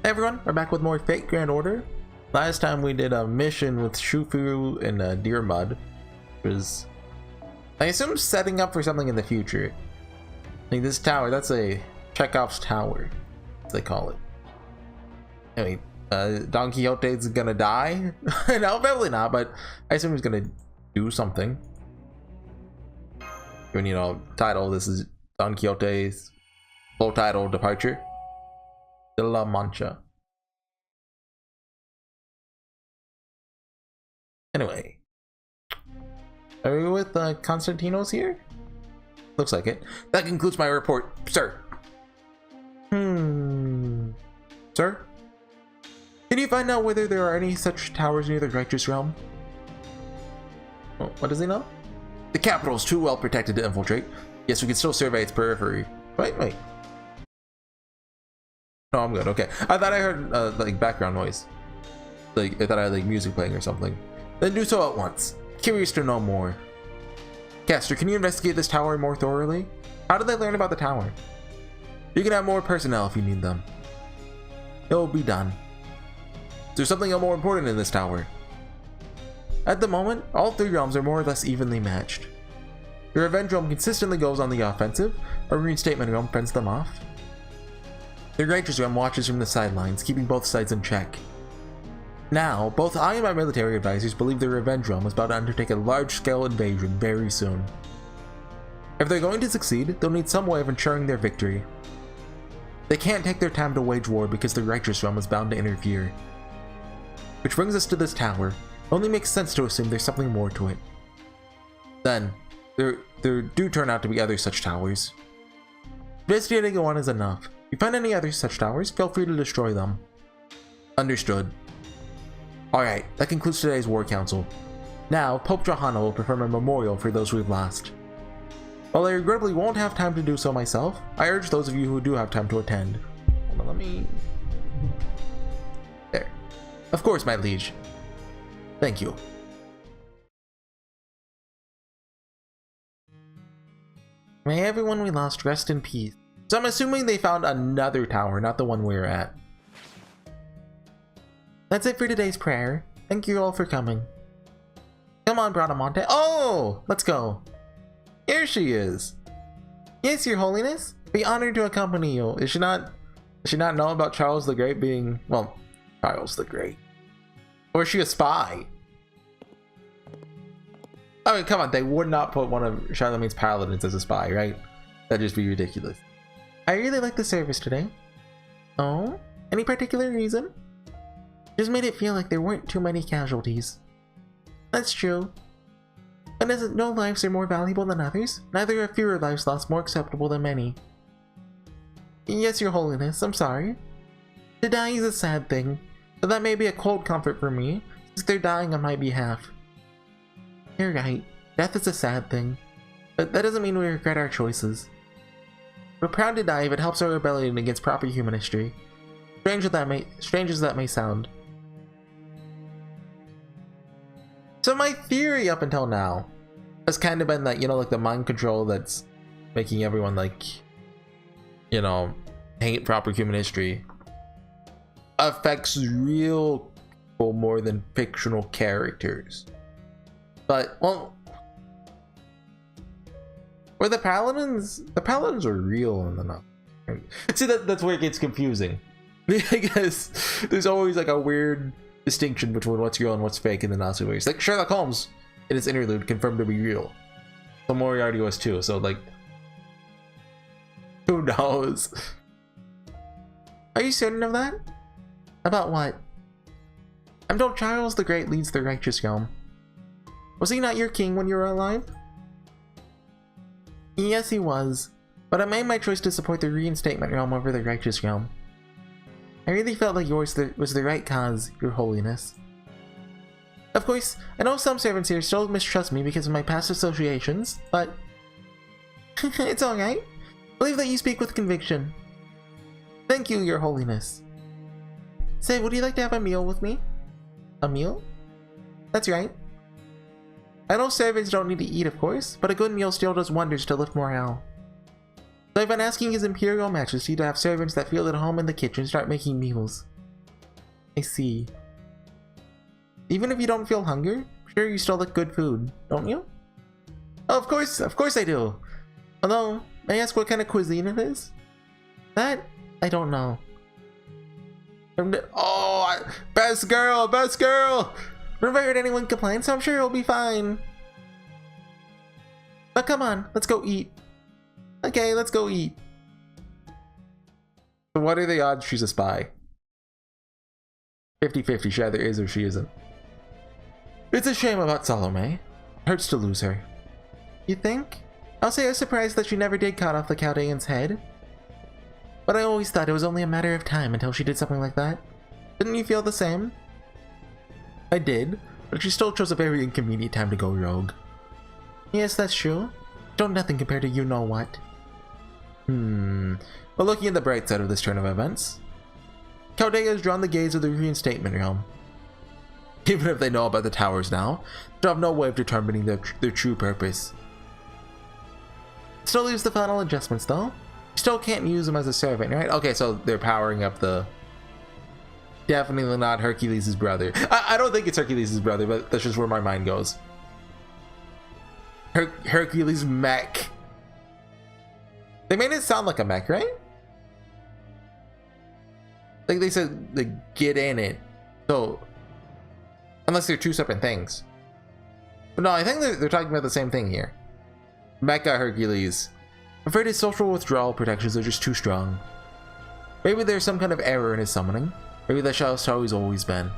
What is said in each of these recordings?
Hey everyone, we're back with more Fate Grand Order. Last time we did a mission with Shufu and Deer Mud, which was, I assume, setting up for something in the future. Like this tower, that's a Chekhov's tower, as they call it. Anyway, Don Quixote's gonna die? No, probably not, but I assume he's gonna do something. When, you know, title, this is Don Quixote's full title, Departure de la Mancha. Anyway, are we with Constantinos here? Looks like it. That concludes my report, sir. Sir? Can you find out whether there are any such towers near the Righteous Realm? Oh, what does he know? The capital is too well protected to infiltrate. Yes, we can still survey its periphery. Wait. No, I'm good. Okay. I thought I heard like background noise. Like I thought I had like music playing or something. Then do so at once. Curious to know more. Caster, can you investigate this tower more thoroughly? How did they learn about the tower? You can have more personnel if you need them. It will be done. Is there something more important in this tower? At the moment, all three realms are more or less evenly matched. The Revenge realm consistently goes on the offensive, our Reinstatement realm fends them off. The Righteous realm watches from the sidelines, keeping both sides in check. Now, both I and my military advisors believe the Revenge realm is about to undertake a large-scale invasion very soon. If they're going to succeed, they'll need some way of ensuring their victory. They can't take their time to wage war because the Righteous realm is bound to interfere. Which brings us to this tower. It only makes sense to assume there's something more to it. Then, there do turn out to be other such towers. Investigating one is enough. If you find any other such towers, feel free to destroy them. Understood. Alright, that concludes today's War Council. Now, Pope Johanna will perform a memorial for those we've lost. While I regrettably won't have time to do so myself, I urge those of you who do have time to attend. Hold on, let me... There. Of course, my liege. Thank you. May everyone we lost rest in peace. So I'm assuming they found another tower, not the one we're at. That's it for today's prayer. Thank you all for coming. Come on, Bradamante. Oh! Let's go. Here she is. Yes, your holiness. Be honored to accompany you. Does she not know about Charles the Great being... Well, Charles the Great. Or is she a spy? I mean, come on. They would not put one of Charlemagne's paladins as a spy, right? That'd just be ridiculous. I really like the service today. Oh? Any particular reason? Just made it feel like there weren't too many casualties. That's true. But as no lives are more valuable than others, neither are fewer lives lost more acceptable than many. Yes, your holiness, I'm sorry. To die is a sad thing, but that may be a cold comfort for me, since they're dying on my behalf. You're right, death is a sad thing, but that doesn't mean we regret our choices. We're proud to die if it helps our rebellion against proper human history. Strange as that may sound. So my theory up until now has kind of been that, you know, like the mind control that's making everyone, like, you know, hate proper human history affects real people more than fictional characters. But, well, were the paladins are real in the novel. See, that's where it gets confusing. Because there's always like a weird distinction between what's real and what's fake in the Nazi ways. Like Sherlock Holmes in his interlude confirmed to be real. So Moriarty was too, so like, who knows? Are you certain of that? About what? I'm told Charles the Great leads the Righteous realm. Was he not your king when you were alive? Yes, he was, but I made my choice to support the Reinstatement realm over the Righteous realm. I really felt like yours was the right cause, your holiness. Of course, I know some servants here still mistrust me because of my past associations, but... it's alright. Believe that you speak with conviction. Thank you, your holiness. Say, would you like to have a meal with me? A meal? That's right. I know servants don't need to eat, of course, but a good meal still does wonders to lift morale. So I've been asking His Imperial Majesty to have servants that feel at home in the kitchen start making meals. I see. Even if you don't feel hunger, I'm sure you still like good food, don't you? Oh, of course I do. Although, may I ask what kind of cuisine it is? That, I don't know. Oh, best girl, best girl! Never heard anyone complain, so I'm sure it'll be fine. But come on, let's go eat. Okay, let's go eat. So what are the odds she's a spy? 50-50, she either is or she isn't. It's a shame about Salome. Hurts to lose her. You think? I'll say I was surprised that she never did cut off the Chaldean's head. But I always thought it was only a matter of time until she did something like that. Didn't you feel the same? I did, but she still chose a very inconvenient time to go rogue. Yes, that's true. Don't nothing compared to you-know-what. But looking at the bright side of this turn of events, Chaldea has drawn the gaze of the reinstatement realm. Even if they know about the towers now, they'll have no way of determining their true purpose. Still leaves the final adjustments though. You still can't use them as a servant, right? Okay, so they're powering up the... Definitely not Hercules' brother. I don't think it's Hercules' brother, but that's just where my mind goes. Hercules mech. They made it sound like a mech, right? Like they said, like, get in it. So, unless they're two separate things. But no, I think they're talking about the same thing here. Mecha Hercules. I'm afraid his social withdrawal protections are just too strong. Maybe there's some kind of error in his summoning. Maybe that's how it's always been.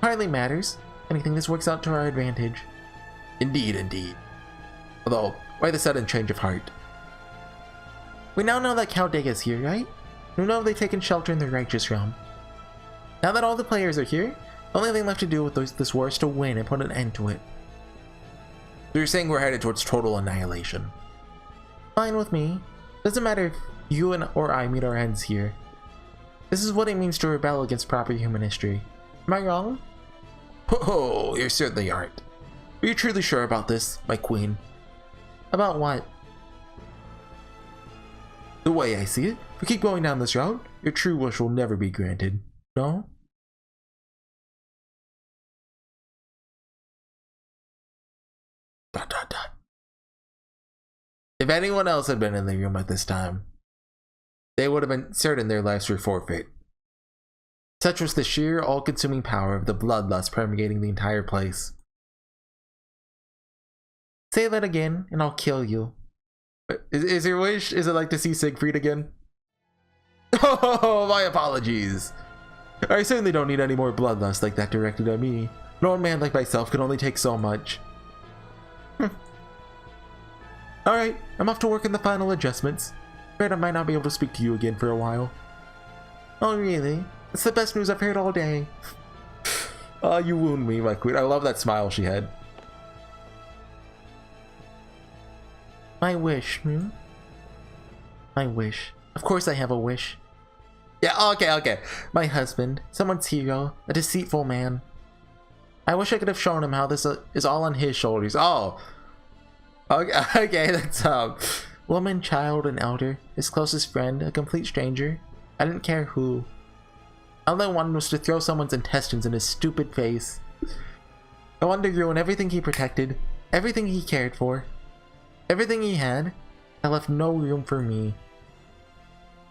Hardly matters. Anything, this works out to our advantage. Indeed, indeed. Although, why the sudden change of heart? We now know that Chaldea is here, right? We know they've taken shelter in the righteous realm. Now that all the players are here, the only thing left to do with this war is to win and put an end to it. So you're saying we're headed towards total annihilation? Fine with me. Doesn't matter if you or I meet our ends here. This is what it means to rebel against proper human history. Am I wrong? Oh, you certainly aren't. Are you truly sure about this, my queen? About what? The way I see it, if we keep going down this route, your true wish will never be granted. No? Dot dot dot. If anyone else had been in the room at this time, they would have been certain their lives were forfeit. Such was the sheer, all-consuming power of the bloodlust permeating the entire place. Say that again, and I'll kill you. Is your wish, is it like to see Siegfried again? Oh, my apologies. I certainly don't need any more bloodlust like that directed at me. An old man like myself can only take so much. Alright, I'm off to work on the final adjustments. Afraid I might not be able to speak to you again for a while. Oh really? That's the best news I've heard all day. Oh, you wound me, my queen. I love that smile she had. My wish, My wish. Of course I have a wish. Yeah, okay. My husband, someone's hero, a deceitful man. I wish I could have shown him how this is all on his shoulders. Oh. Okay, that's woman, child, and elder, his closest friend, a complete stranger. I didn't care who. All I wanted was to throw someone's intestines in his stupid face. I wanted to ruin everything he protected, everything he cared for, everything he had. I left no room for me.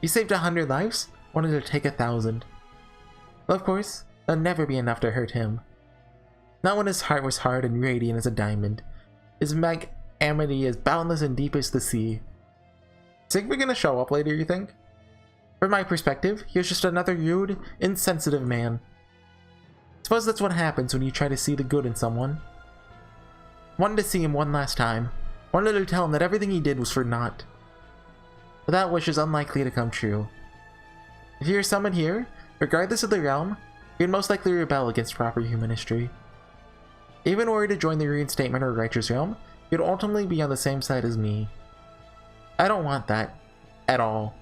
He saved 100 lives, wanted to take 1,000. Well, of course, that'd never be enough to hurt him. Not when his heart was hard and radiant as a diamond. His magnanimity as boundless and deep as the sea. Is Siegfried gonna show up later, you think? From my perspective, he was just another rude, insensitive man. Suppose that's what happens when you try to see the good in someone. Wanted to see him one last time. Wanted to tell him that everything he did was for naught. But that wish is unlikely to come true. If you are summoned here, regardless of the realm, you'd most likely rebel against proper human history. Even were you to join the reinstatement or righteous realm, you'd ultimately be on the same side as me. I don't want that. At all.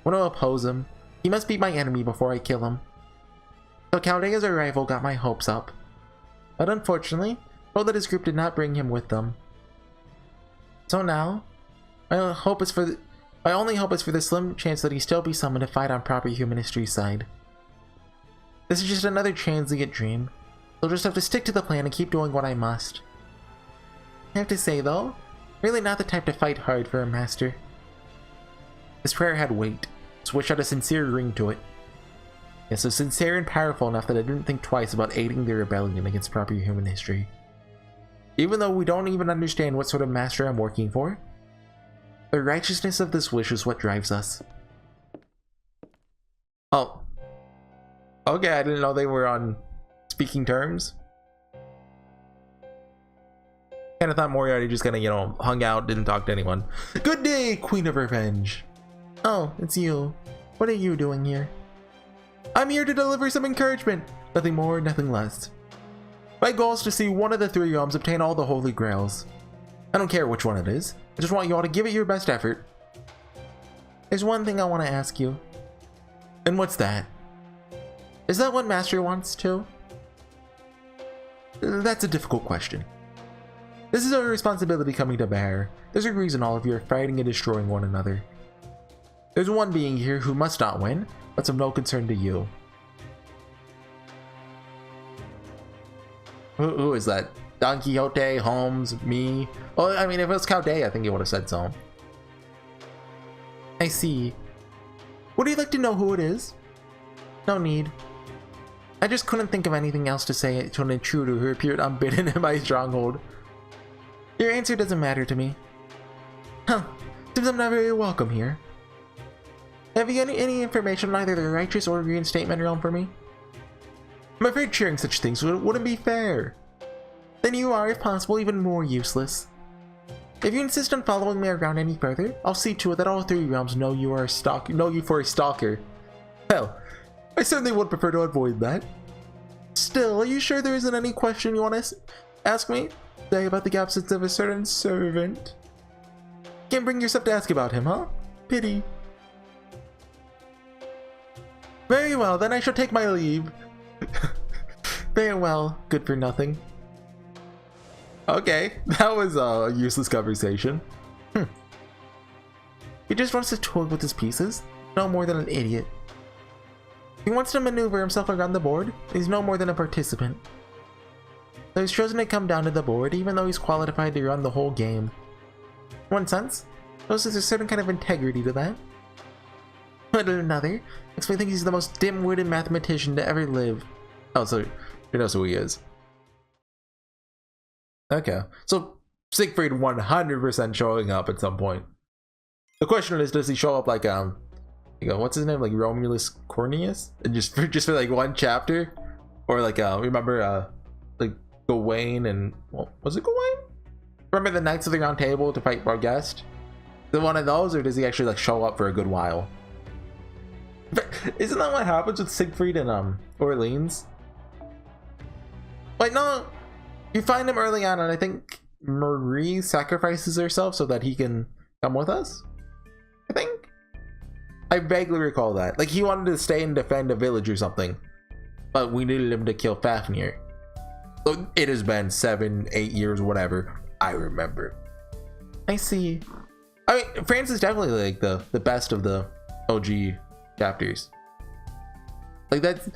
I want to oppose him. He must be my enemy before I kill him. So Chaldea's arrival got my hopes up. But unfortunately, told that his group did not bring him with them. So now, my only hope is for the slim chance that he still be summoned to fight on proper human history's side. This is just another transient dream. I'll just have to stick to the plan and keep doing what I must. I have to say though, really not the type to fight hard for a master. This prayer had weight, its wish had a sincere ring to it. Yes, so sincere and powerful enough that I didn't think twice about aiding the rebellion against proper human history. Even though we don't even understand what sort of master I'm working for, the righteousness of this wish is what drives us. Oh. Okay, I didn't know they were on speaking terms. Kinda thought Moriarty just kinda, you know, hung out, didn't talk to anyone. Good day, Queen of Revenge! Oh, it's you. What are you doing here? I'm here to deliver some encouragement. Nothing more, nothing less. My goal is to see one of the three realms obtain all the holy grails. I don't care which one it is. I just want you all to give it your best effort. There's one thing I want to ask you. And what's that? Is that what Master wants too? That's a difficult question. This is a responsibility coming to bear. There's a reason all of you are fighting and destroying one another. There's one being here who must not win, but of no concern to you. Who is that? Don Quixote, Holmes, me? Well, I mean, if it was Caudet, I think he would have said so. I see. Would you like to know who it is? No need. I just couldn't think of anything else to say to an intruder who appeared unbidden in my stronghold. Your answer doesn't matter to me. Huh. Seems I'm not very welcome here. Have you any information on either the Righteous or Reinstatement realm for me? I'm afraid sharing such things wouldn't be fair. Then you are, if possible, even more useless. If you insist on following me around any further, I'll see to it that all three realms know you for a stalker. Hell, I certainly would prefer to avoid that. Still, are you sure there isn't any question you want to ask me? Say about the absence of a certain servant. Can't bring yourself to ask about him, huh? Pity. Very well, then I shall take my leave. Very well, good for nothing. Okay, that was a useless conversation. He just wants to toy with his pieces, no more than an idiot. He wants to maneuver himself around the board, he's no more than a participant. So he's chosen to come down to the board even though he's qualified to run the whole game. In one sense, there's a certain kind of integrity to that. But in another, makes me think he's the most dim-witted mathematician to ever live. Oh, so he knows who he is. Okay, so Siegfried 100% showing up at some point. The question is, does he show up like you know, what's his name, like Romulus Cornelius, and just for like one chapter, or like remember like Gawain and, well, was it Gawain? Remember the Knights of the Round Table to fight Barghest? Is it one of those, or does he actually like show up for a good while? But isn't that what happens with Siegfried and Orleans? Like, no, you find him early on, and I think Marie sacrifices herself so that he can come with us. I think I vaguely recall that. Like, he wanted to stay and defend a village or something, but we needed him to kill Fafnir. So it has been 7, 8 years, whatever. I remember. I see. I mean, France is definitely like the best of the OG chapters. Like, that's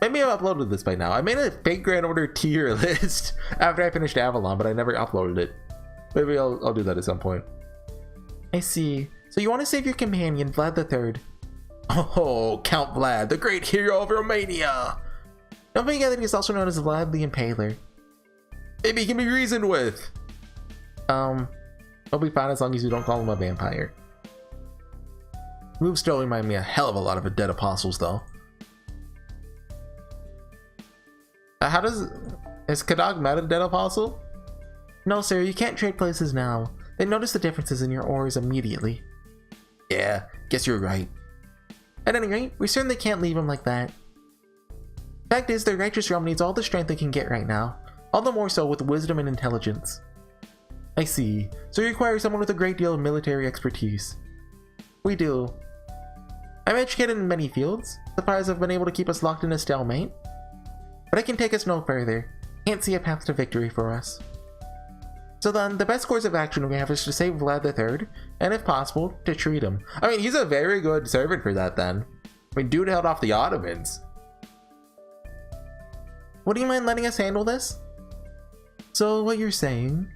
maybe I've uploaded this by now. I made a fake Grand Order tier list after I finished Avalon, but I never uploaded it. Maybe I'll do that at some point. I see. So you want to save your companion, Vlad III? Oh, Count Vlad, the great hero of Romania. Don't forget that he's also known as Vlad the Impaler. Maybe he can be reasoned with. I'll be fine as long as you don't call him a vampire. Moves still remind me a hell of a lot of the Dead Apostles, though. Is Kadog met a Dead Apostle? No, sir, you can't trade places now. They notice the differences in your auras immediately. Yeah, guess you're right. At any rate, we certainly can't leave him like that. Fact is, the Righteous Realm needs all the strength it can get right now, all the more so with wisdom and intelligence. I see, so you require someone with a great deal of military expertise. We do. I'm educated in many fields, the fires have been able to keep us locked in a stalemate. But it can take us no further, can't see a path to victory for us. So then, the best course of action we have is to save Vlad III, and if possible, to treat him. I mean, he's a very good servant for that then. I mean, dude held off the Ottomans. Would you mind letting us handle this? So what you're saying?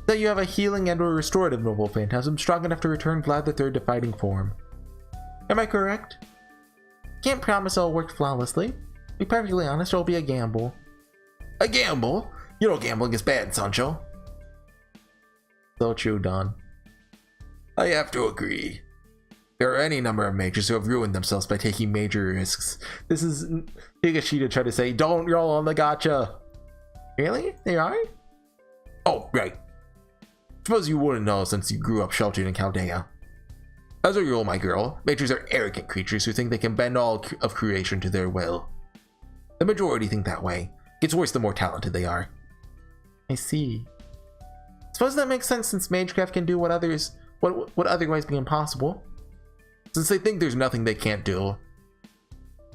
That you have a healing and or restorative noble phantasm strong enough to return Vlad III to fighting form. Am I correct? Can't promise it'll work flawlessly. To be perfectly honest, it'll be a gamble. A gamble? You know gambling is bad, Sancho. So true, Don. I have to agree. There are any number of mages who have ruined themselves by taking major risks. This is Higashida tried to say, don't roll on the gotcha. Really? They are? Oh, right. Suppose you wouldn't know since you grew up sheltered in Chaldea. As a rule, my girl, mages are arrogant creatures who think they can bend all of creation to their will. The majority think that way. It's worse the more talented they are. I see. Suppose that makes sense since magecraft can do what would otherwise be impossible. Since they think there's nothing they can't do,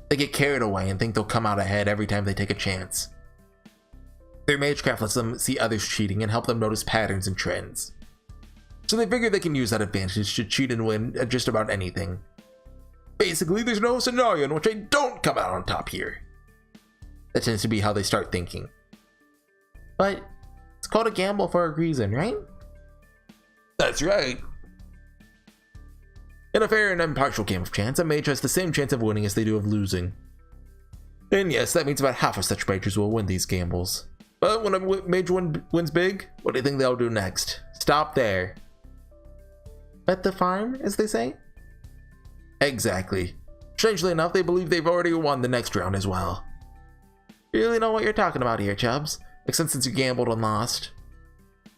they get carried away and think they'll come out ahead every time they take a chance. Their magecraft lets them see others cheating and help them notice patterns and trends. So they figure they can use that advantage to cheat and win at just about anything. Basically, there's no scenario in which I don't come out on top here. That tends to be how they start thinking. But it's called a gamble for a reason, right? That's right. In a fair and impartial game of chance, a mage has the same chance of winning as they do of losing. And yes, that means about half of such mages will win these gambles. But when a mage wins big, what do you think they'll do next? Stop there. Bet the farm, as they say? Exactly. Strangely enough, they believe they've already won the next round as well. You really know what you're talking about here, Chubbs. Except since you gambled and lost.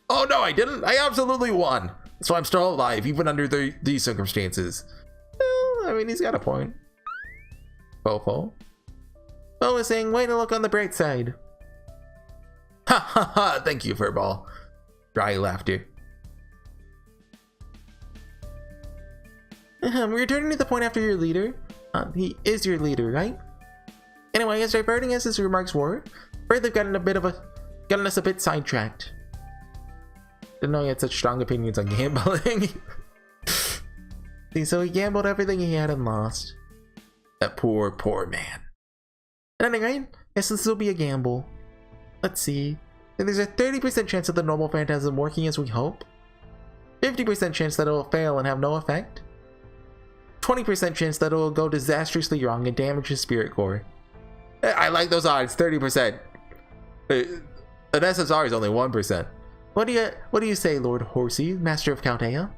Oh no, I didn't! I absolutely won! So I'm still alive, even under these circumstances. Well, I mean, he's got a point. Fofo. Bo is saying, way to look on the bright side. Ha ha ha, thank you, Furball. Dry laughter. We're returning to the point after your leader. He is your leader, right? Anyway, as diverting as his remarks were, afraid they've gotten us a bit sidetracked. Didn't know he had such strong opinions on gambling. See, so he gambled everything he had and lost. That poor, poor man. At any rate, guess this will be a gamble. Let's see. There's a 30% chance of the normal phantasm working as we hope. 50% chance that it will fail and have no effect. 20% chance that it will go disastrously wrong and damage his spirit core. I like those odds, 30%. An SSR is only 1%. What do you say, Lord Horsey, Master of Chaldea?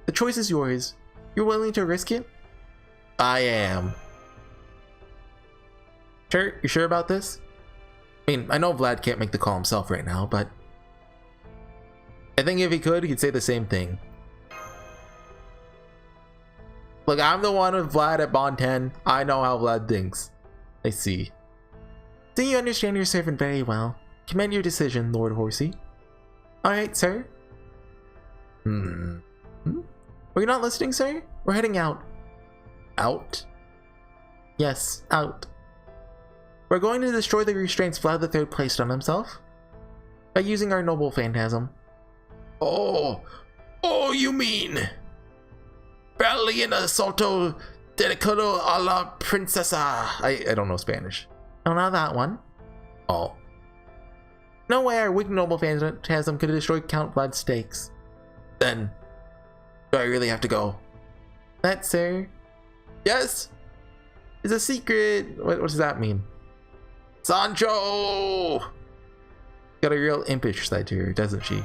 The choice is yours. You're willing to risk it? I am. Sure? You sure about this? I mean, I know Vlad can't make the call himself right now, but I think if he could, he'd say the same thing. Look, I'm the one with Vlad at Bond 10. I know how Vlad thinks. I see. So you understand your servant very well. Commend your decision, Lord Horsey. Alright, sir. Were you not listening, sir? We're heading out. Out? Yes, out. We're going to destroy the restraints Vlad III placed on himself by using our noble phantasm. Oh, you mean Ballena Salto Dedicado a la Princesa. I don't know Spanish. Oh, not that one. Oh. No way our weak noble phantasm could destroy Count Vlad's stakes. Then, do I really have to go? That, sir? Yes? Is a secret. What does that mean? Sancho! Got a real impish side to her, doesn't she?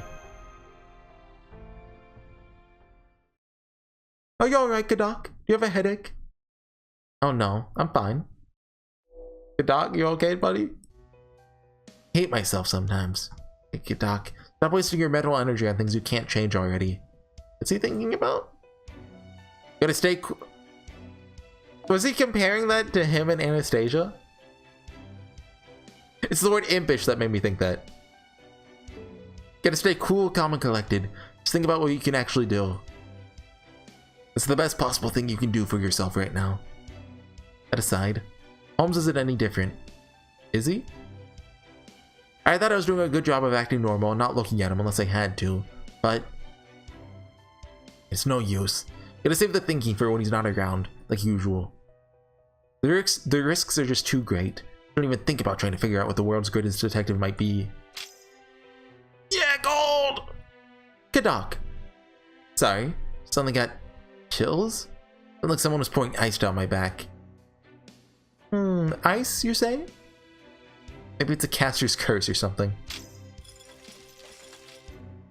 Are you alright, Gadok? Do you have a headache? Oh no, I'm fine. Gadok, you okay, buddy? I hate myself sometimes. Hey, Gadok, stop wasting your mental energy on things you can't change already. What's he thinking about? Gotta stay cool. Was he comparing that to him and Anastasia? It's the word impish that made me think that. Gotta stay cool, calm, and collected. Just think about what you can actually do. It's the best possible thing you can do for yourself right now. That aside, Holmes isn't any different. Is he? I thought I was doing a good job of acting normal and not looking at him unless I had to, but it's no use. Gotta save the thinking for when he's not around. like usual. The risks are just too great. Don't even think about trying to figure out what the world's greatest detective might be. Yeah, gold! Kadok. Sorry, suddenly got chills? It looked like someone was pouring ice down my back. Ice, you say? Maybe it's a caster's curse or something.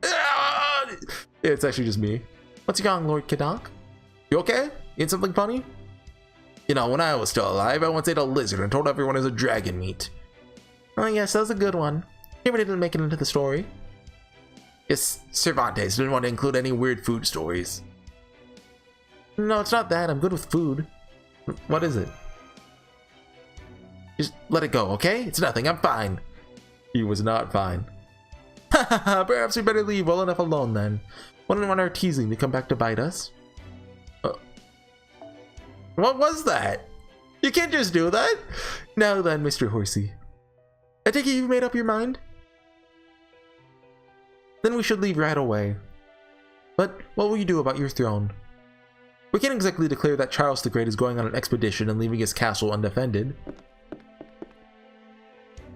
Yeah, it's actually just me. What's wrong, Lord Kadok? You okay? Eat something funny? You know, when I was still alive, I once ate a lizard and told everyone it was a dragon meat. Oh yes, that was a good one. Never didn't make it into the story. Yes, Cervantes didn't want to include any weird food stories. No, it's not that. I'm good with food. What is it? Just let it go, okay? It's nothing. I'm fine. He was not fine. Perhaps we better leave well enough alone then. Wouldn't want our teasing to come back to bite us. What was that? You can't just do that. Now then, Mr. Horsey. I take it you've made up your mind? Then we should leave right away. But what will you do about your throne? We can't exactly declare that Charles the Great is going on an expedition and leaving his castle undefended.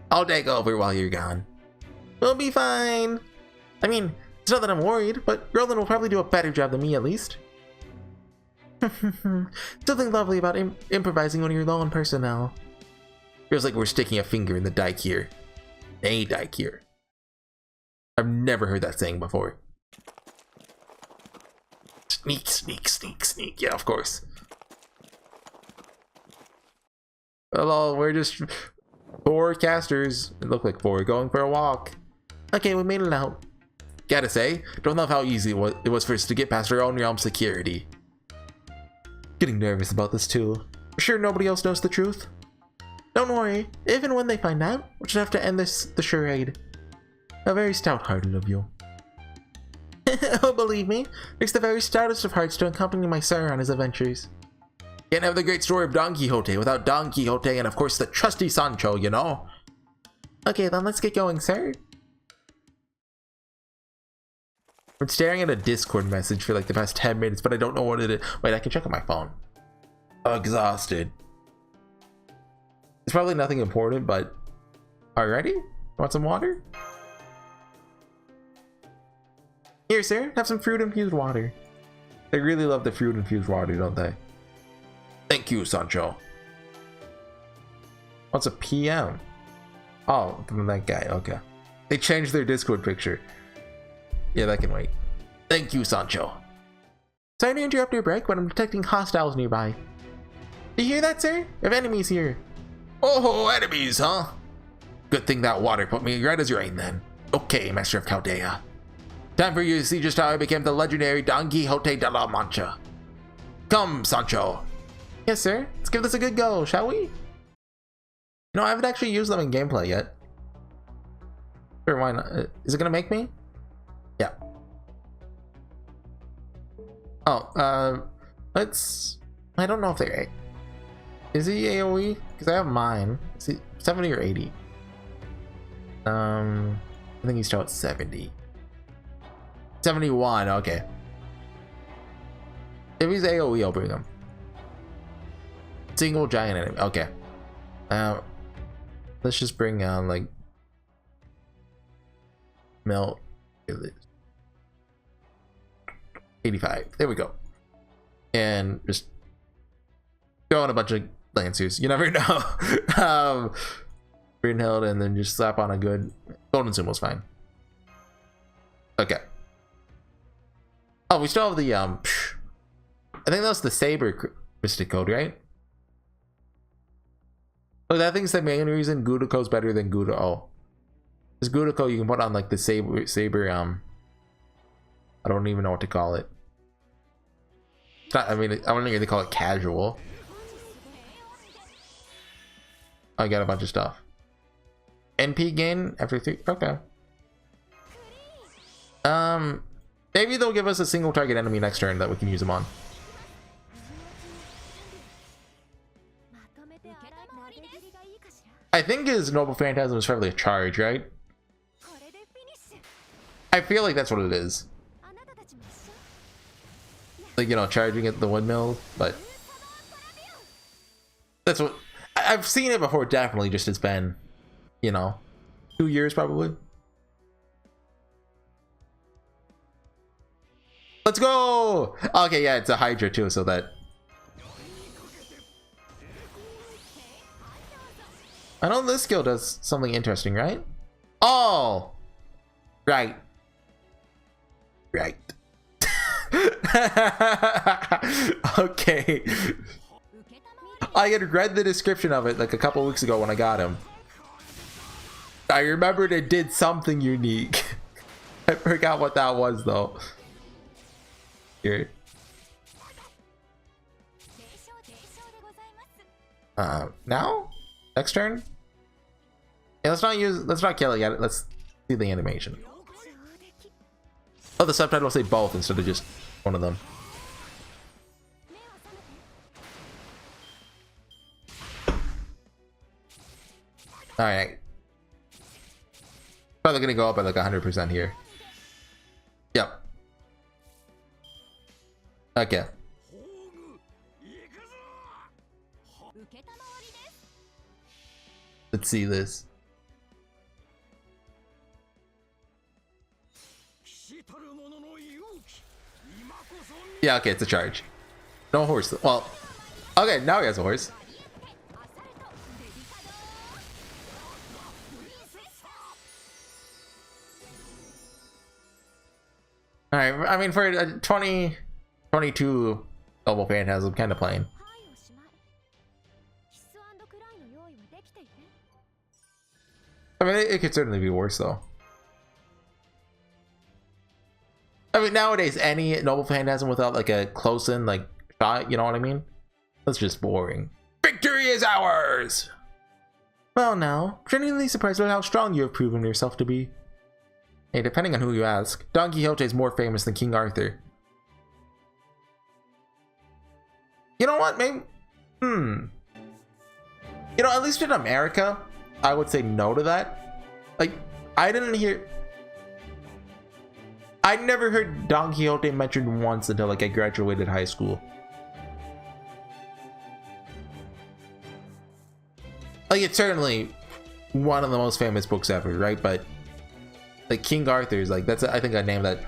I'll take over while you're gone. We'll be fine. I mean, it's not that I'm worried, but Roland will probably do a better job than me at least. Something lovely about improvising when you're low on personnel. Feels like we're sticking a finger in the dike here. A dike here. I've never heard that saying before. Sneak, sneak, sneak, sneak. Yeah, of course. Hello, we're just 4 casters. It looked like 4 going for a walk. Okay, we made it out. Gotta say, don't love how easy it was for us to get past our own realm security. Getting nervous about this too. Sure nobody else knows the truth? Don't worry, if and when they find out, we'll just have to end the charade. How very stout-hearted of you. Oh, believe me, it takes the very stoutest of hearts to accompany my sire on his adventures. Can't have the great story of Don Quixote without Don Quixote and of course the trusty Sancho, you know? Okay, then let's get going, sir. I'm staring at a Discord message for like the past 10 minutes, but I don't know what it is. Wait, I can check on my phone. I'm exhausted. It's probably nothing important, but... Alrighty? Want some water? Here, sir. Have some fruit-infused water. They really love the fruit-infused water, don't they? Thank you, Sancho. What's a PM? Oh, from that guy. Okay. They changed their Discord picture. Yeah, that can wait. Thank you, Sancho. Sorry to interrupt your break, but I'm detecting hostiles nearby. Do you hear that, sir? We have enemies here. Oh, enemies, huh? Good thing that water put me right as rain then. Okay, Master of Chaldea. Time for you to see just how I became the legendary Don Quixote de la Mancha. Come, Sancho. Yes, sir. Let's give this a good go, shall we? No, I haven't actually used them in gameplay yet. Sure, why not? Is it gonna make me? Yeah. Oh, let's... I don't know if they're... Is he AoE? Because I have mine. Is he 70 or 80? I think he's still at 70. 71, okay. If he's AoE, I'll bring him. Single giant enemy, okay. Let's just bring on, like... Melt... 85. There we go. And just throw in a bunch of lancers. You never know. Greenhild, and then just slap on a good golden symbol's fine. Okay. Oh, we still have the I think that's the saber mystic code, right? Oh, I think it's the main reason Gudiko's better than Gudo. Oh, this Gudiko you can put on like the saber. I don't even know what to call it. It's not, I mean, I wouldn't really call it casual. I got a bunch of stuff. NP gain after 3. Okay. Maybe they'll give us a single target enemy next turn that we can use them on. I think his Noble Phantasm is probably a charge, right? I feel like that's what it is. Like, you know, charging at the windmill, but That's what I've seen it before. Definitely, just it's been, you know, 2 years probably. Let's go. Okay, yeah, it's a Hydra too, so that. I know this skill does something interesting, right? Oh, right. Right. Okay. I had read the description of it like a couple weeks ago when I got him. I remembered it did something unique. I forgot what that was though. Here. Now? Next turn? Yeah, let's not kill it yet. Let's see the animation. Oh, the subtitle will say both instead of just one of them. Alright. Probably gonna go up by like 100% here. Yep. Okay. Let's see this. Yeah, okay, it's a charge. No horse. Well, okay, now he has a horse. Alright, I mean, for a 2022 Double Phantasm, kind of plain. I mean, it could certainly be worse, though. I mean, nowadays, any Noble Phantasm without, like, a close-in, like, shot, you know what I mean? That's just boring. Victory is ours! Well, now, genuinely surprised at how strong you have proven yourself to be. Hey, depending on who you ask, Don Quixote is more famous than King Arthur. You know what, maybe... You know, at least in America, I would say no to that. Like, I'd never heard Don Quixote mentioned once until like I graduated high school. Like, it's certainly one of the most famous books ever, right? But like King Arthur's, like, that's I think a name that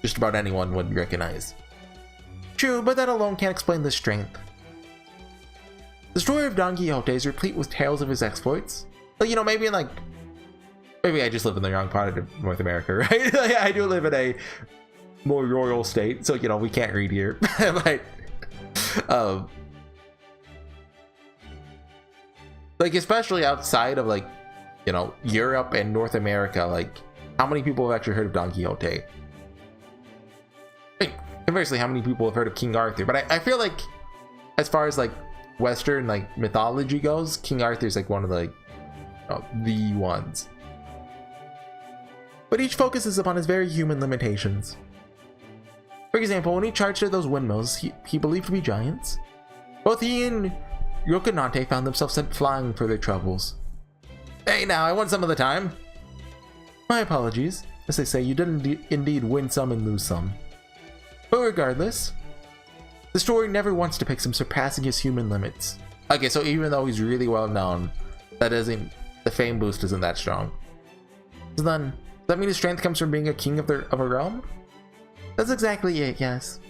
just about anyone would recognize. True, but that alone can't explain the strength. The story of Don Quixote is replete with tales of his exploits. Like, you know, maybe I just live in the wrong part of North America, right? Like, I do live in a more royal state, so, you know, we can't read here. But, like, especially outside of, like, you know, Europe and North America, like, how many people have actually heard of Don Quixote? I mean, conversely, how many people have heard of King Arthur? But I feel like, as far as, like, Western, like, mythology goes, King Arthur's, like, one of the, like, the ones. But each focuses upon his very human limitations. For example, when he charged at those windmills he believed to be giants, both he and Rocinante found themselves sent flying for their troubles. Hey now, I won some of the time. My apologies. As they say, you did indeed win some and lose some. But regardless, the story never once depicts him surpassing his human limits. Okay, so even though he's really well known, the fame boost isn't that strong. So then, does that mean his strength comes from being a king of a realm? That's exactly it, yes.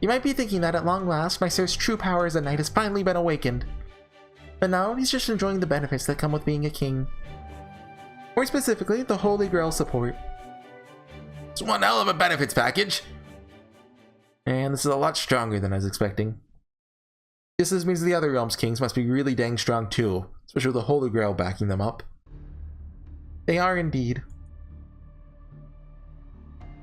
You might be thinking that at long last, my sir's true power as a knight has finally been awakened. But now, he's just enjoying the benefits that come with being a king. More specifically, the Holy Grail support. It's one hell of a benefits package! And this is a lot stronger than I was expecting. This means the other realm's kings must be really dang strong too, especially with the Holy Grail backing them up. They are indeed.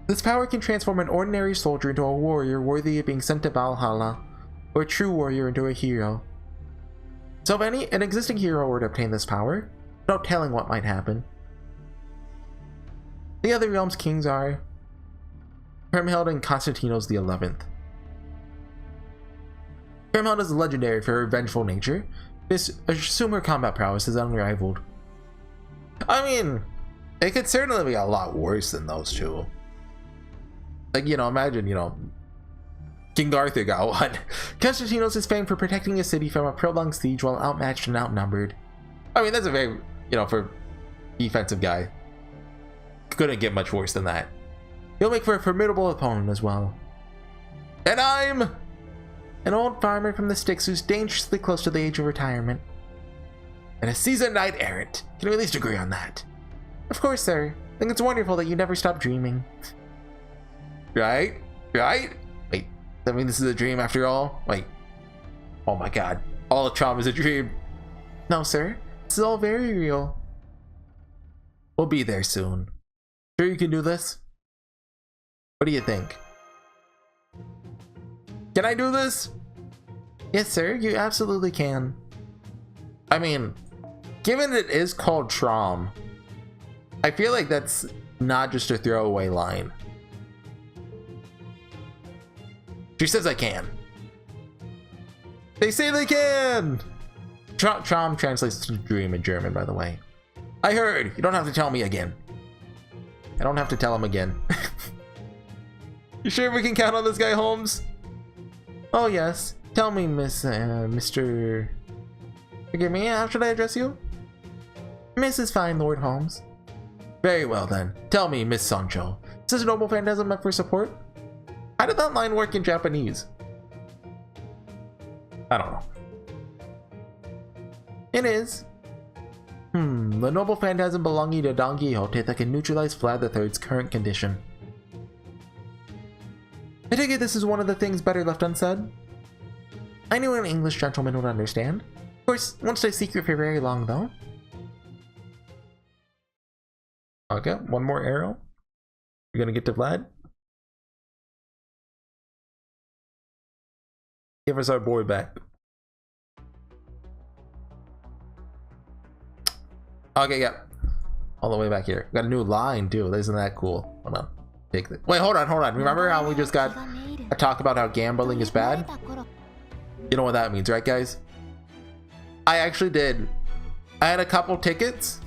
This power can transform an ordinary soldier into a warrior worthy of being sent to Valhalla, or a true warrior into a hero. So if an existing hero were to obtain this power, no telling what might happen. The other realm's kings are Kriemhild and Constantinos the 11th. Kriemhild is legendary for her vengeful nature. Assume her combat prowess is unrivaled. I mean, it could certainly be a lot worse than those two. Like, you know, imagine, you know, King Arthur got one. Constantinos is famed for protecting his city from a prolonged siege while outmatched and outnumbered. I mean, that's a very, for defensive guy. Couldn't get much worse than that. He'll make for a formidable opponent as well. And I'm an old farmer from the sticks who's dangerously close to the age of retirement. And a seasoned knight errant. Can we at least agree on that? Of course, sir. I think it's wonderful that you never stop dreaming. Right? Right? Wait, I mean this is a dream after all? Wait. Oh my god. All of Traum is a dream. No, sir. This is all very real. We'll be there soon. Sure you can do this? What do you think? Can I do this? Yes, sir. You absolutely can. I mean, given it is called Traum, I feel like that's not just a throwaway line. She says I can. They say they can! Traum translates to dream in German, by the way. I heard! You don't have to tell me again. I don't have to tell him again. You sure we can count on this guy, Holmes? Oh yes. Tell me, Mr... Forgive me, how should I address you? Miss is fine, Lord Holmes. Very well then. Tell me, Miss Sancho. Is this a noble phantasm meant for support? How did that line work in Japanese? I don't know. It is. The noble phantasm belonging to Don Quixote that can neutralize Vlad III's current condition. I take it this is one of the things better left unsaid? I knew an English gentleman would understand. Of course, won't stay secret for very long though. Okay, one more arrow. We're gonna get to Vlad. Give us our boy back. Okay, yeah. All the way back here. Got a new line too. Isn't that cool? Hold on. Take the wait, hold on. Remember how we just got a talk about how gambling is bad? You know what that means, right guys? I actually did. I had a couple tickets.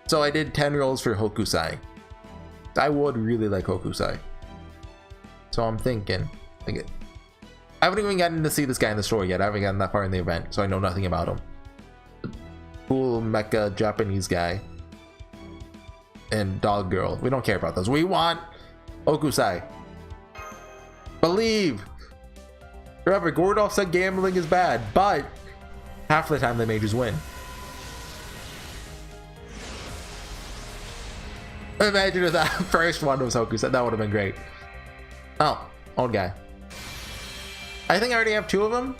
So I did 10 rolls for Hokusai. I would really like Hokusai. So I'm thinking, I haven't even gotten to see this guy in the story yet. I haven't gotten that far in the event, so I know nothing about him. Cool mecha Japanese guy. And dog girl. We don't care about those. We want Hokusai. Believe! Remember, Gordolf said gambling is bad, but half the time the mages win. Imagine if that first one was Hokusai. That would have been great. Oh, old guy. I think I already have 2 of them.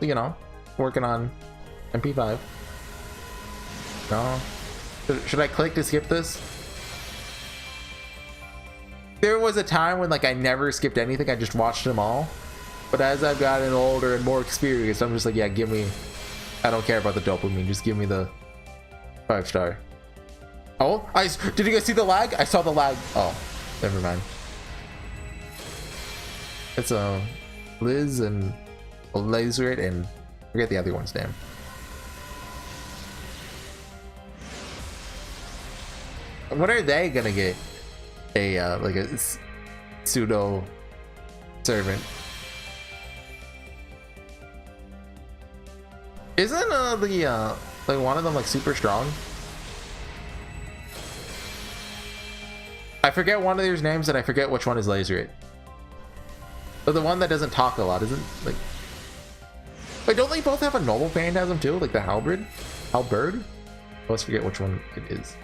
You know, working on MP5. No. Should I click to skip this? There was a time when like I never skipped anything. I just watched them all. But as I've gotten older and more experienced, I'm just like, yeah, give me. I don't care about the dopamine. Just give me the 5-star. Oh, did you guys see the lag? I saw the lag. Oh, never mind. It's Liz and Laserit and forget the other one's name. When are they gonna get a like a pseudo servant? Isn't the like one of them like super strong? I forget one of their names and I forget which one is Laserit. But the one that doesn't talk a lot isn't like. Wait, don't they both have a noble phantasm too? Like the halberd? Halberd? Let's forget which one it is.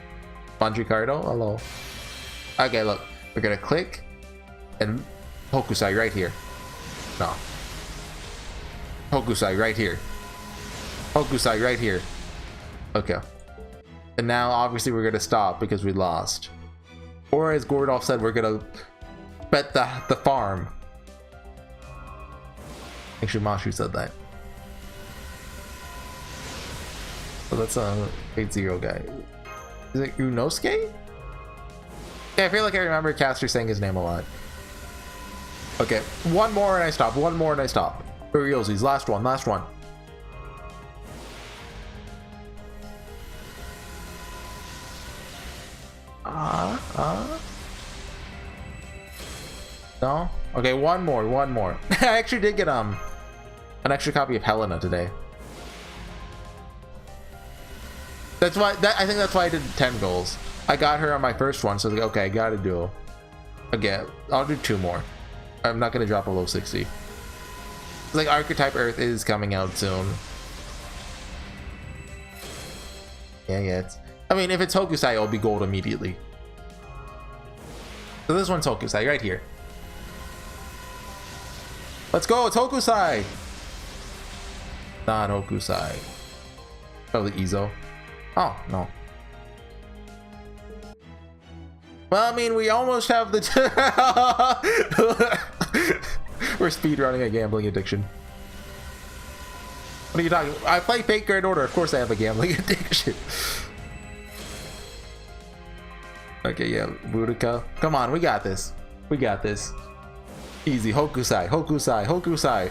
Mandricardo? Hello. Okay, look. We're gonna click and Hokusai right here. No. Hokusai right here. Hokusai right here. Okay. And now obviously we're gonna stop because we lost. Or as Gordolf said, we're gonna bet the farm. Actually, Mashu said that. So that's a 8-0 guy. Is it Unosuke? Yeah, I feel like I remember Caster saying his name a lot. Okay, one more and I stop. One more and I stop. For realsies, last one, last one. No? Okay, one more. I actually did get an extra copy of Helena today. That's why I think that's why I did 10 goals. I got her on my first one, so I was like, okay, I gotta do. Okay, I'll do 2 more. I'm not gonna drop below 60. It's like Archetype Earth is coming out soon. Yeah, it's. I mean, if it's Hokusai, it'll be gold immediately. So this one's Hokusai right here. Let's go, it's Hokusai! Not Hokusai. Probably Izo. Oh, no. Well, I mean, we almost have the... We're speedrunning a gambling addiction. What are you talking about? I play Fate Grand Order. Of course I have a gambling addiction. Okay, yeah, Boudica. Come on, we got this. We got this. Easy. Hokusai, Hokusai, Hokusai.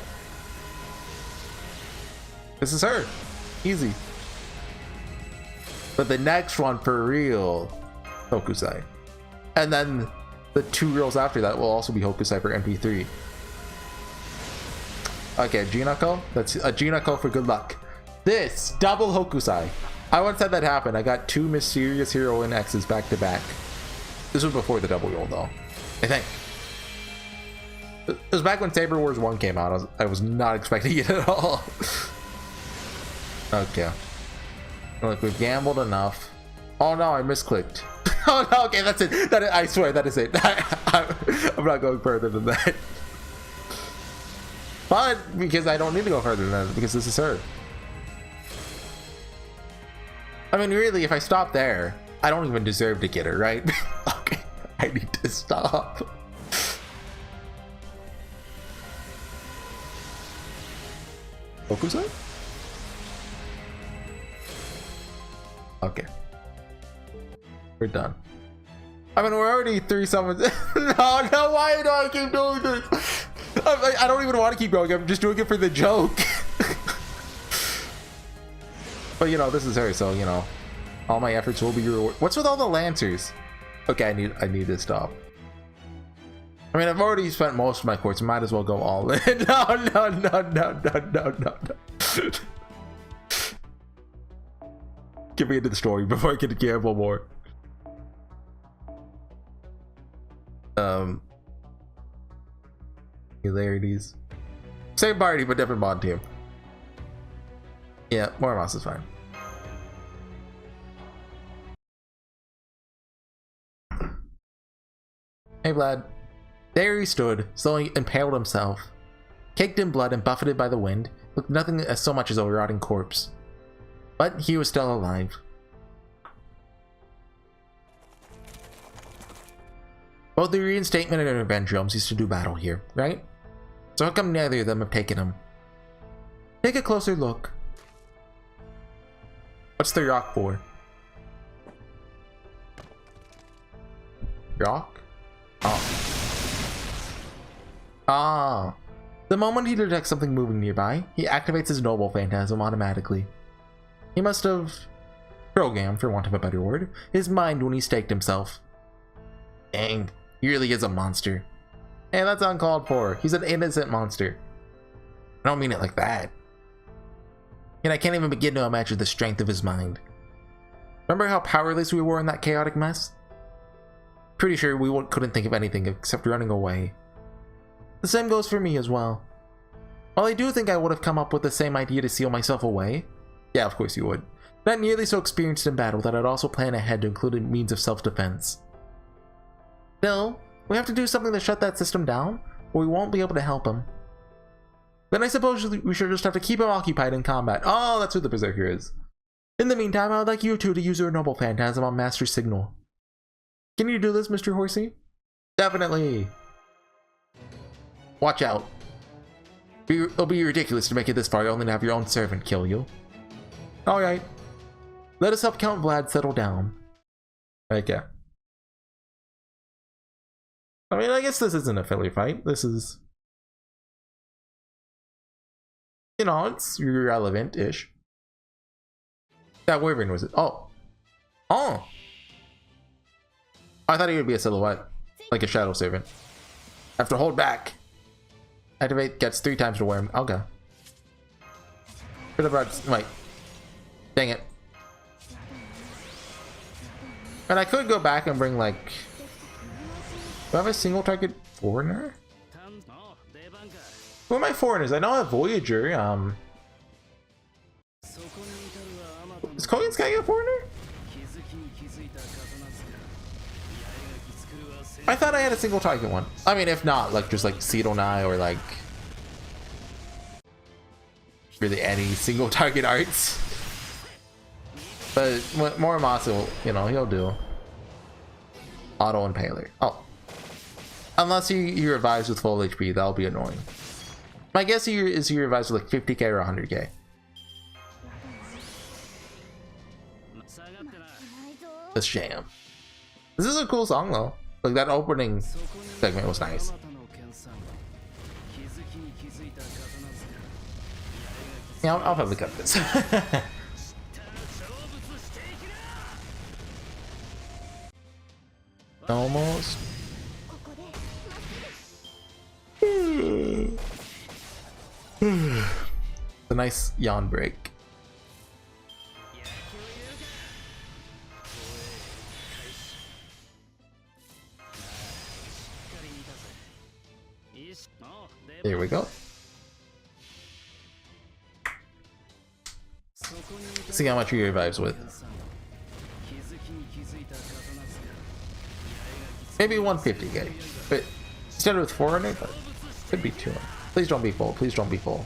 This is her. Easy. But the next one for real, Hokusai. And then the 2 girls after that will also be Hokusai for MP3. Okay, Jinako. That's a Jinako for good luck. This double Hokusai. I once had that happen. I got 2 mysterious heroine X's back to back. This was before the double roll though, I think. It was back when Saber Wars 1 came out. I was not expecting it at all. Okay. Look, we've gambled enough. Oh no, I misclicked. Oh no, okay, that's it. I swear, that is it. I'm not going further than that. But, because I don't need to go further than that, because this is her. I mean, really, if I stop there, I don't even deserve to get her, right? Okay, I need to stop. Hokusai? Okay. We're done. I mean, we're already 3 summons. No, why do I keep doing this? I don't even want to keep going. I'm just doing it for the joke. But, you know, this is her, so, you know, all my efforts will be rewarded. What's with all the Lancers? Okay, I need to stop. I mean, I've already spent most of my courts. Might as well go all in. No. Get me into the story before I can gamble more. Hilarities. Same party, but different bond team. Yeah, more mouse is fine. Hey Vlad. There he stood, slowly impaled himself. Caked in blood and buffeted by the wind, looked nothing as so much as a rotting corpse. But he was still alive. Both the reinstatement and revenge realms used to do battle here, right? So how come neither of them have taken him? Take a closer look. What's the rock for? Rock? Ah. The moment he detects something moving nearby, he activates his noble phantasm automatically. He must have programmed, for want of a better word, his mind when he staked himself. Dang, he really is a monster. Hey, that's uncalled for. He's an innocent monster. I don't mean it like that. And I can't even begin to imagine the strength of his mind. Remember how powerless we were in that chaotic mess? Pretty sure we couldn't think of anything except running away. The same goes for me as well. While I do think I would have come up with the same idea to seal myself away, yeah, of course you would, not nearly so experienced in battle that I'd also plan ahead to include a means of self-defense. Still, we have to do something to shut that system down, or we won't be able to help him. Then I suppose we should just have to keep him occupied in combat. Oh, that's who the Berserker is. In the meantime, I would like you two to use your noble phantasm on Master Signal. Can you do this, Mr. Horsey? Definitely. Watch out. It'll be ridiculous to make it this far only to have your own servant kill you. Alright. Let us help Count Vlad settle down. Okay. I mean, I guess this isn't a filler fight. This is... You know, it's relevant-ish. That wyvern was it? Oh. Oh! I thought he would be a silhouette. Like a shadow servant. have to hold back. Activate gets 3 times to wear. Okay. Should have brought. Wait. Dang it. And I could go back and bring like. Do I have a single target foreigner? Who are my foreigners? I know I have Voyager. Is Kogan's guy a foreigner? I thought I had a single target one. I mean, if not, like just like Seedonai or like really any single target arts. But Morimasu, you know, he'll do. Auto Impaler. Oh. Unless he revives with full HP, that'll be annoying. My guess here is he revives with like 50k or 100k. The Sham. This is a cool song though. Like that opening segment was nice. Yeah, I'll probably cut this. Almost. A nice yawn break. Here we go. See how much he revives with. Maybe 150k, but instead with 400, could be 200. Please don't be full. Please don't be full.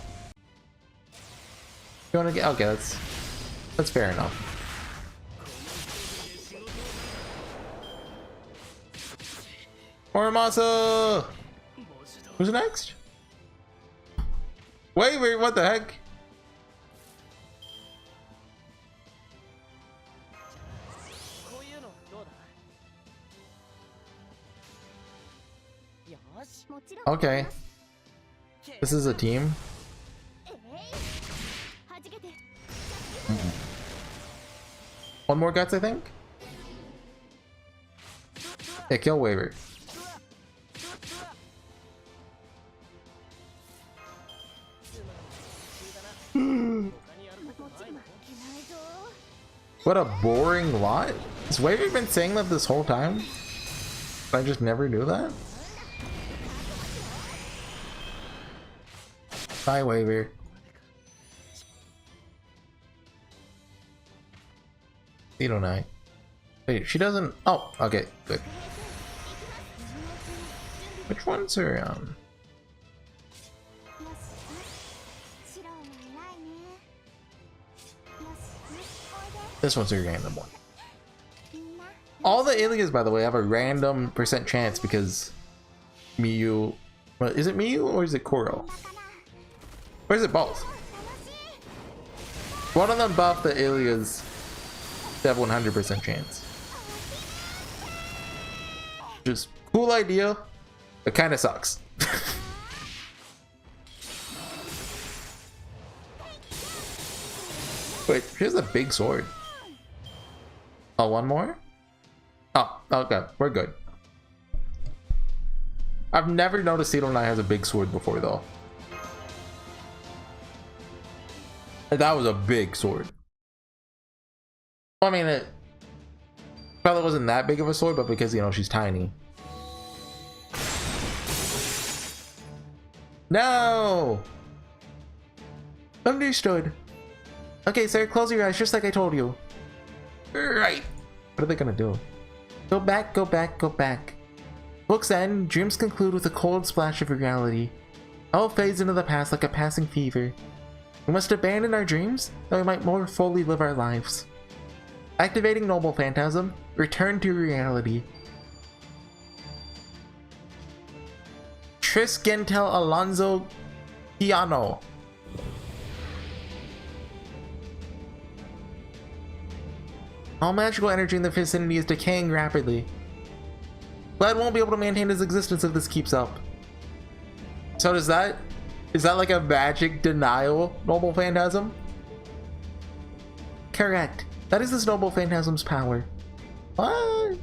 You want to get? Okay, that's fair enough. Morimasu! Who's next? Wait, what the heck? Okay. This is a team. One more guts, I think. Yeah, kill waiver. What a boring lot. Has Waver been saying that this whole time? I just never knew that. Bye, Waver. Seedonai. Wait, she doesn't. Oh, okay, good. Which ones are This one's a random one. All the aliens, by the way, have a random % chance because Miyu. Well, is it Miyu or is it Koro? Or is it both? One of them buff the aliens to have 100% chance. Just cool idea. It kind of sucks. Wait, here's a big sword. Oh, one more? Oh, okay, we're good. I've never noticed Seedonai has a big sword before though. That was a big sword. Well, I mean, it probably wasn't that big of a sword, but because, you know, she's tiny. No! Understood. Okay, sir, close your eyes just like I told you. Right. What are they gonna do? Go back, go back, go back. Books end, dreams conclude with a cold splash of reality. All fades into the past like a passing fever. We must abandon our dreams, that we might more fully live our lives. Activating Noble Phantasm, return to reality. Tris Gentel Alonso Piano. All magical energy in the vicinity is decaying rapidly. Vlad won't be able to maintain his existence if this keeps up. So is that like a magic denial Noble Phantasm? Correct. That is this Noble Phantasm's power. What?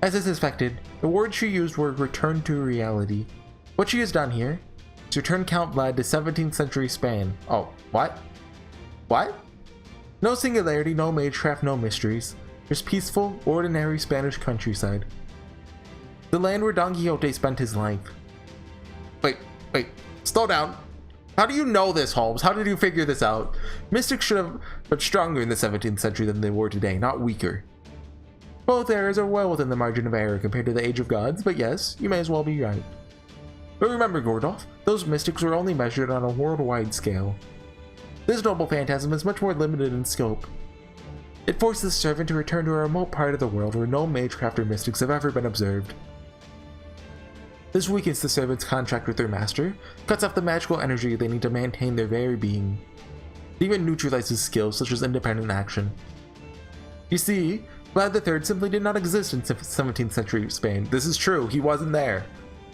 As I suspected, The words she used were return to reality. What she has done here is return Count Vlad to 17th century Spain. Oh, what? What? No singularity, no magecraft, no mysteries. Just peaceful, ordinary Spanish countryside. The land where Don Quixote spent his life. Wait, slow down. How do you know this, Holmes? How did you figure this out? Mystics should have been stronger in the 17th century than they were today, not weaker. Both eras are well within the margin of error compared to the Age of Gods, but yes, you may as well be right. But remember, Gordolf, those mystics were only measured on a worldwide scale. This noble phantasm is much more limited in scope. It forces the servant to return to a remote part of the world where no magecraft or mystics have ever been observed. This weakens the servant's contract with their master, cuts off the magical energy they need to maintain their very being. It even neutralizes skills such as independent action. You see, Vlad III simply did not exist in 17th century Spain. This is true, he wasn't there.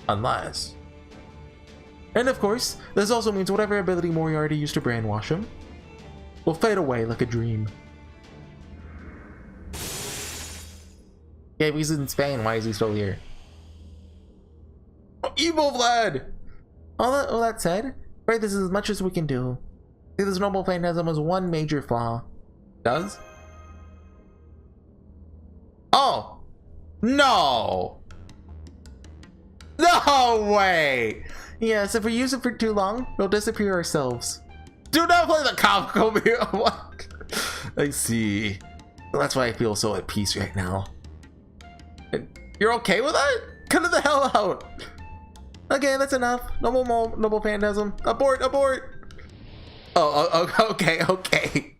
Unless... And of course, this also means whatever ability Moriarty used to brainwash him will fade away like a dream. Yeah, if he's in Spain, why is he still here? Evil Vlad! All that said, right, this is as much as we can do. See, this noble phantasm has one major flaw. Does? Oh! No! No way! Yes, if we use it for too long, we'll disappear ourselves. Do not play the comic over here! What? I see. That's why I feel so at peace right now. You're okay with that? Cut it the hell out! Okay, that's enough. Noble phantasm. Abort! Oh, okay.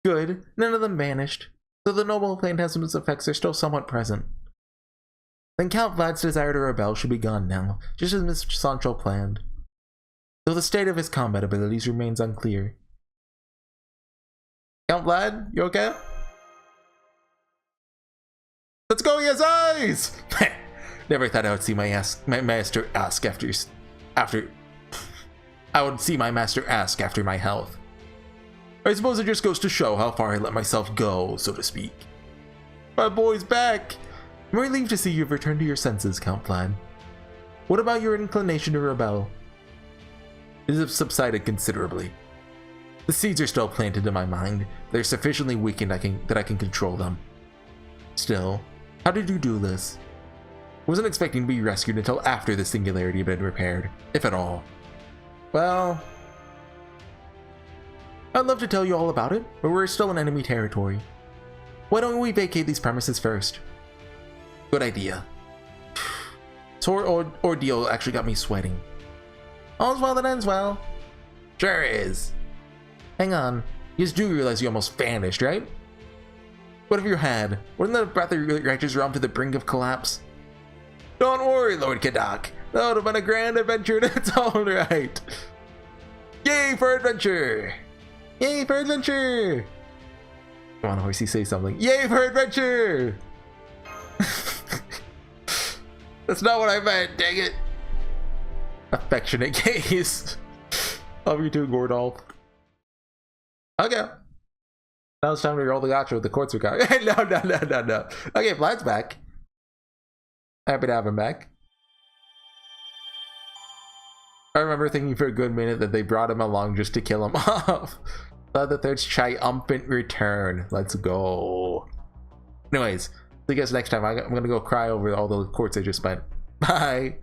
Good. None of them vanished. So the noble phantasm's effects are still somewhat present. Then Count Vlad's desire to rebel should be gone now, just as Mr. Sancho planned. Though the state of his combat abilities remains unclear. Count Vlad, you okay? Let's go, yes, eyes! Never thought I would see my master ask after I would see my master ask after my health. I suppose it just goes to show how far I let myself go, so to speak. My boy's back! I'm relieved to see you've returned to your senses, Count Vlad. What about your inclination to rebel? It has subsided considerably. The seeds are still planted in my mind. They're sufficiently weakened that I can control them. Still, how did you do this? I wasn't expecting to be rescued until after the singularity had been repaired, if at all. Well, I'd love to tell you all about it, but we're still in enemy territory. Why don't we vacate these premises first? Good idea. This ordeal actually got me sweating. All's well that ends well. Sure is. Hang on, you just do realize you almost vanished, right? What have you had? Wouldn't that have brought the righteous realm to the brink of collapse? Don't worry, Lord Kadak. That would have been a grand adventure in its own right. Yay for adventure! Yay for adventure! Come on, Horsey, say something. Yay for adventure! That's not what I meant, dang it. Affectionate gaze. Love you too, Gordolf. Okay. Now it's time to roll the gacha with the quartz card. No. Okay, Vlad's back. Happy to have him back. I remember thinking for a good minute that they brought him along just to kill him off. Glad that there's triumphant return. Let's go. Anyways, see you guys next time. I'm gonna go cry over all the quartz I just spent. Bye.